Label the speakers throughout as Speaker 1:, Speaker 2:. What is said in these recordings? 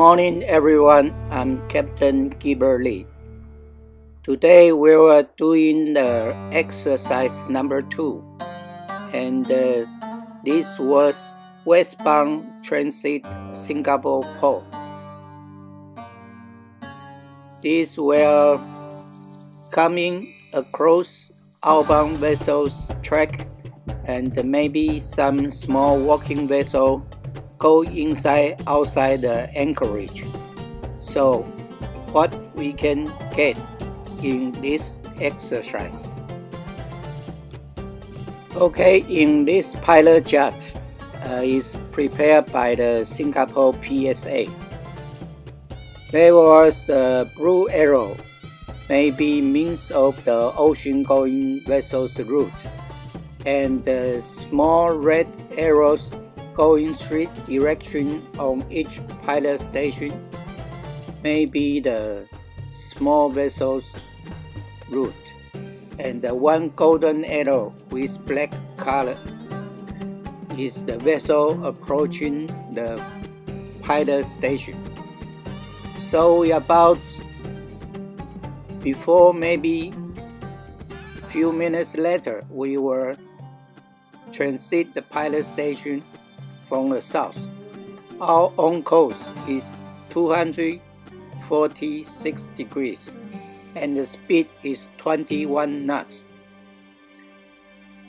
Speaker 1: morning, everyone. I'm Captain Gibber Lee. Today we are doing the exercise number 2, and this was westbound transit Singapore Port. These were coming across outbound vessels track, and maybe some small walking vessel go outside the anchorage. So what we can get in this exercise. Okay, in this pilot jet is prepared by the Singapore PSA. There was a blue arrow, maybe means of the ocean-going vessel's route, and small red arrows going straight direction on each pilot station, maybe the small vessel's route, and one golden arrow with black color is the vessel approaching the pilot station. So about before maybe a few minutes later, we will transit the pilot station from the south. Our own course is 246 degrees and the speed is 21 knots.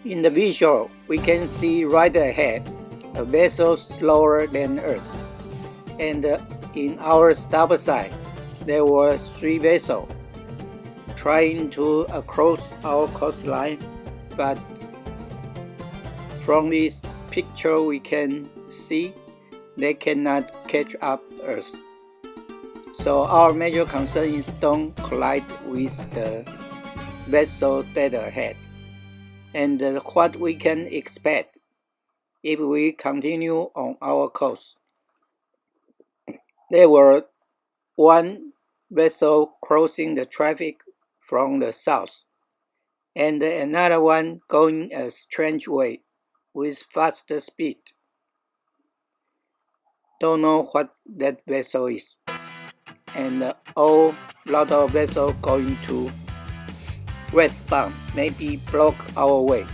Speaker 1: In the visual, we can see right ahead a vessel slower than us, and in our starboard side there were 3 vessels trying to cross our coastline, but from this picture we can see they cannot catch up us. So our major concern is don't collide with the vessel dead ahead. And what we can expect if we continue on our course. There were one vessel crossing the traffic from the south, and another one going a strange way with faster speed. Don't know what that vessel is. And a lot of vessels going to westbound, maybe block our way.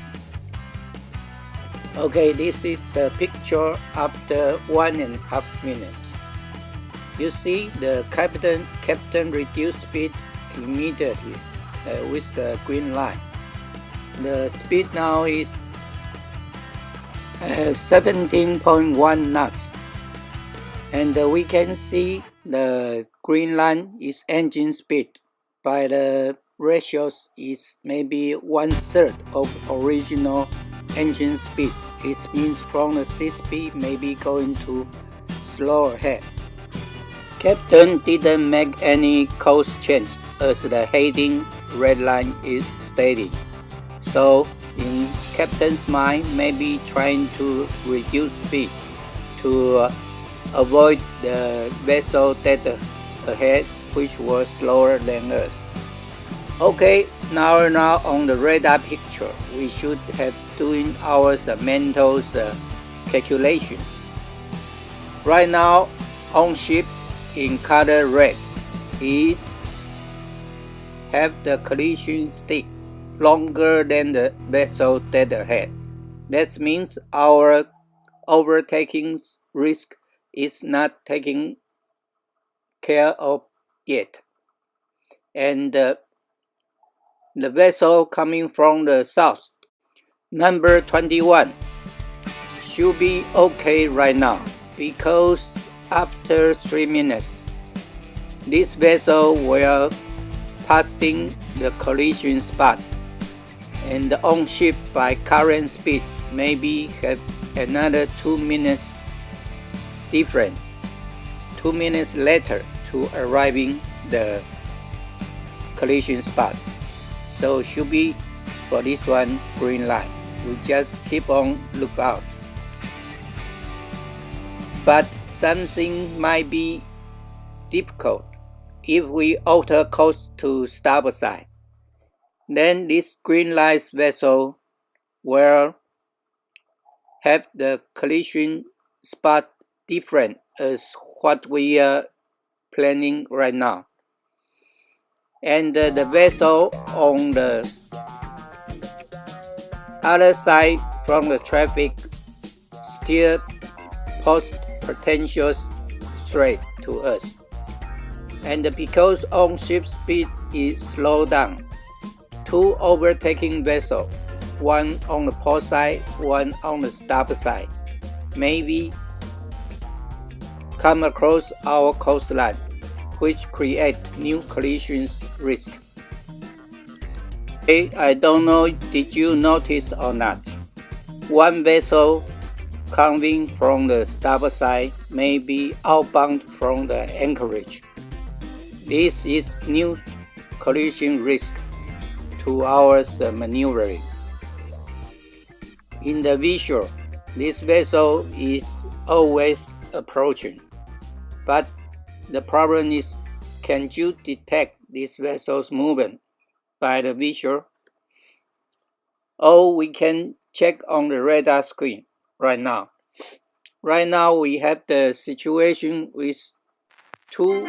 Speaker 1: Okay, this is the picture after 1.5 minutes. You see the captain reduced speed immediately with the green line. The speed now is 17.1 knots, and we can see the green line is engine speed. By the ratios is maybe 1/3 of original engine speed. It means from the 6 speed maybe going to slow ahead. Captain didn't make any course change as the heading red line is steady. So in captain's mind, maybe trying to reduce speed to avoid the vessel dead ahead, which was slower than us. Okay, now on the radar picture, we should have doing our mental calculation. Right now, on ship in color red is have the collision stick longer than the vessel dead ahead. That means our overtaking risk is not taken care of yet. And the vessel coming from the south, number 21, should be okay right now, because after 3 minutes, this vessel will passing the collision spot, and on ship by current speed maybe have another 2 minutes difference, 2 minutes later to arriving the collision spot. So should be for this one green line. We just keep on lookout. But something might be difficult if we alter course to starboard side. Then this green light vessel will have the collision spot different as what we planning right now. And the vessel on the other side from the traffic still pose potential threat to us. And because on ship speed is slowed down, two overtaking vessels, one on the port side, one on the starboard side, maybe come across our coastline, which create new collision risk. Hey, I don't know, did you notice or not? One vessel coming from the starboard side may be outbound from the anchorage. This is new collision risk to our maneuvering. In the visual, this vessel is always approaching. But the problem is, can you detect this vessel's movement by the visual? Or we can check on the radar screen right now. Right now we have the situation with 2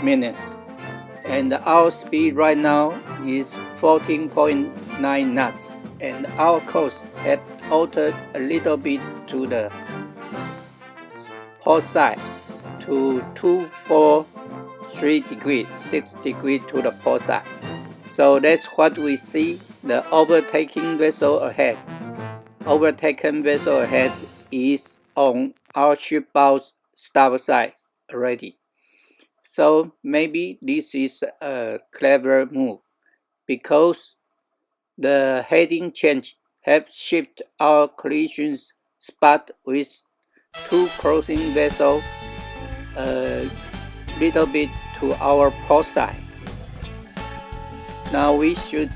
Speaker 1: minutes, and our speed right now is 14.9 knots, and our course have altered a little bit to the port side to 243 degrees, 6 degrees to the port side. So that's what we see. The overtaking vessel ahead. Overtaken vessel ahead is on our shipboard's starboard side already. So maybe this is a clever move because the heading change have shifted our collision spot with two crossing vessels a little bit to our port side. Now we should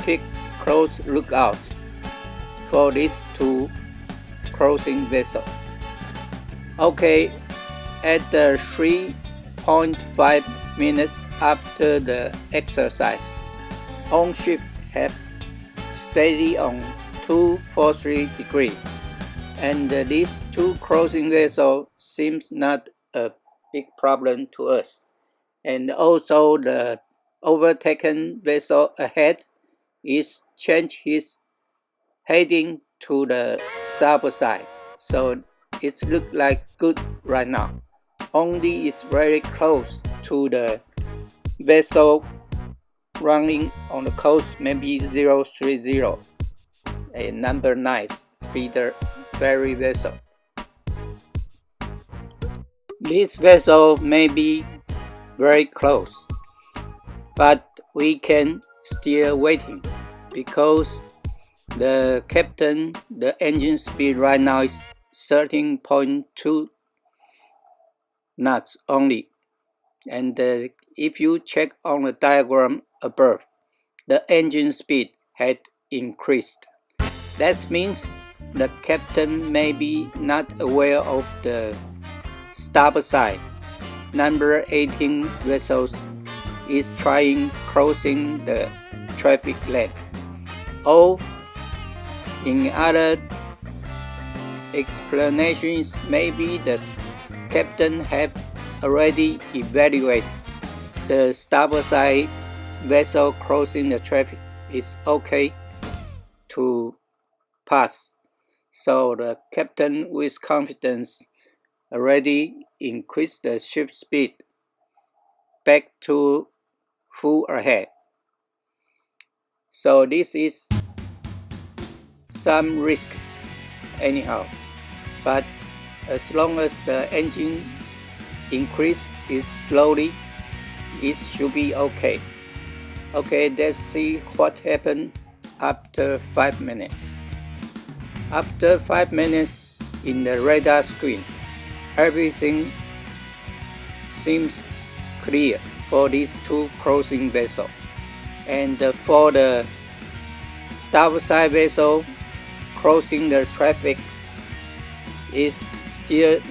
Speaker 1: keep close lookout for these two crossing vessels. Okay, at the 3.5 minutes after the exercise, on ship have steady on 243 degrees, and these two crossing vessels seems not a big problem to us. And also the overtaken vessel ahead is change his heading to the starboard side, so it looks like good right now. Only it's very close to the vessel running on the coast, maybe 030, a number 9 feeder ferry vessel. This vessel may be very close, but we can still waiting because the captain, the engine speed right now is 13.2 knots only. And if you check on the diagram above, the engine speed had increased. That means the captain may be not aware of the starboard side. Number 18 vessels is trying crossing the traffic lane. Or in other explanations, maybe the captain have already evaluated the starboard side vessel crossing the traffic is okay to pass. So the captain with confidence already increased the ship speed back to full ahead. So this is some risk anyhow, but as long as the engine increase is slowly, it should be okay. Okay, let's see what happened after 5 minutes. After 5 minutes in the radar screen, everything seems clear for these two crossing vessels. And for the starboard side vessel crossing the traffic is still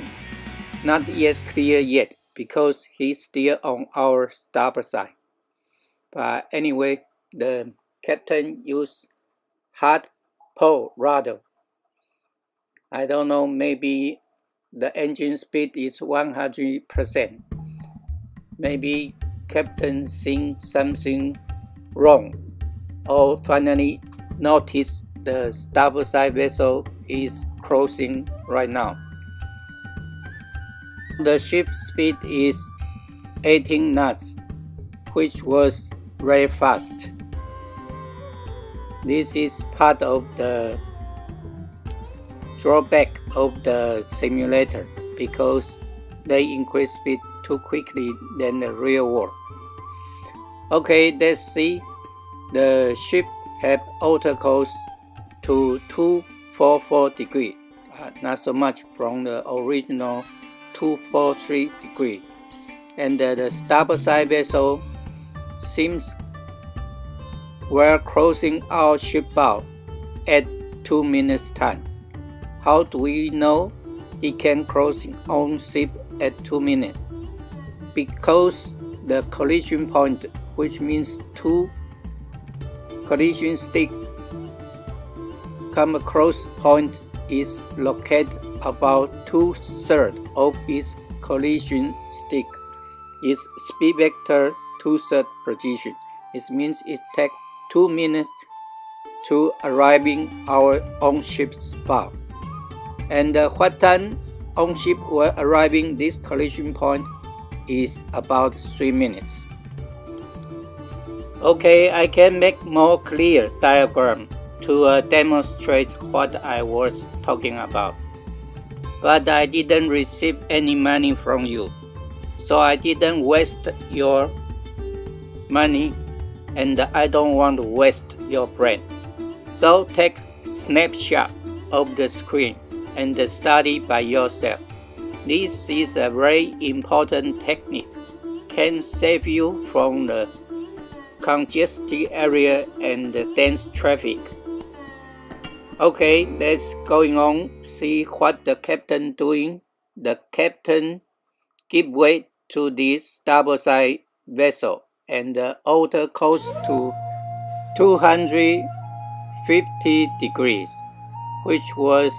Speaker 1: not yet clear yet because he's still on our starboard side. But anyway, the captain used hard pole rudder. I don't know, maybe the engine speed is 100%. Maybe Captain seen something wrong, or finally noticed the starboard vessel is crossing right now. The ship's speed is 18 knots, which was very fast. This is part of the drawback of the simulator because they increase speed too quickly than the real world. Okay, let's see. The ship have auto course to 244 degrees, not so much from the original 243 degrees. And the starboard side vessel seems we're crossing our ship bow at 2 minutes time. How do we know it can cross on ship at 2 minutes? Because the collision point, which means two collision sticks come across point, is located about 2/3 of its collision stick. Its speed vector 2/3 position. It means it takes 2 minutes to arriving our own ship's bow. And what time on ship were arriving this collision point is about 3 minutes. Okay, I can make more clear diagram to demonstrate what I was talking about. But I didn't receive any money from you, so I didn't waste your money, and I don't want to waste your brain. So take snapshot of the screen and study by yourself. This is a very important technique. Can save you from the congested area and dense traffic. Okay, let's going on. See what the captain doing. The captain give way to this starboard side vessel and auto course to 250 degrees, which was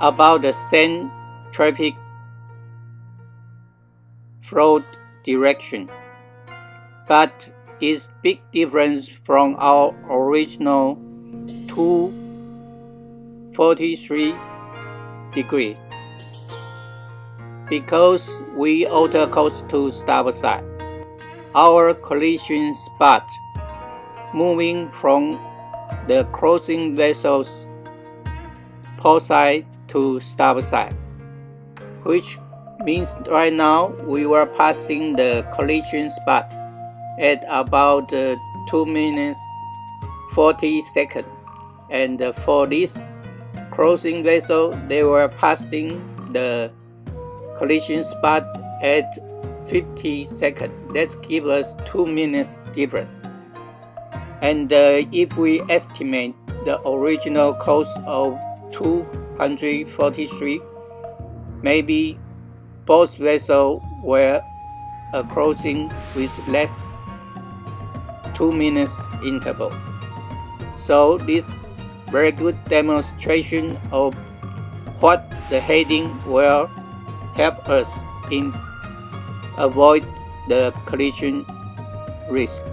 Speaker 1: about the same traffic flow direction, but is big difference from our original 243 degree because we auto course to starboard side. Our collision spot moving from the crossing vessel's port side to starboard side, which means right now we were passing the collision spot at about 2 minutes 40 seconds, and for this crossing vessel they were passing the collision spot at 50 seconds. That gives us 2 minutes difference. And if we estimate the original course of 243, maybe both vessels were crossing with less 2 minutes interval. So this very good demonstration of what the heading will help us in avoid the collision risk.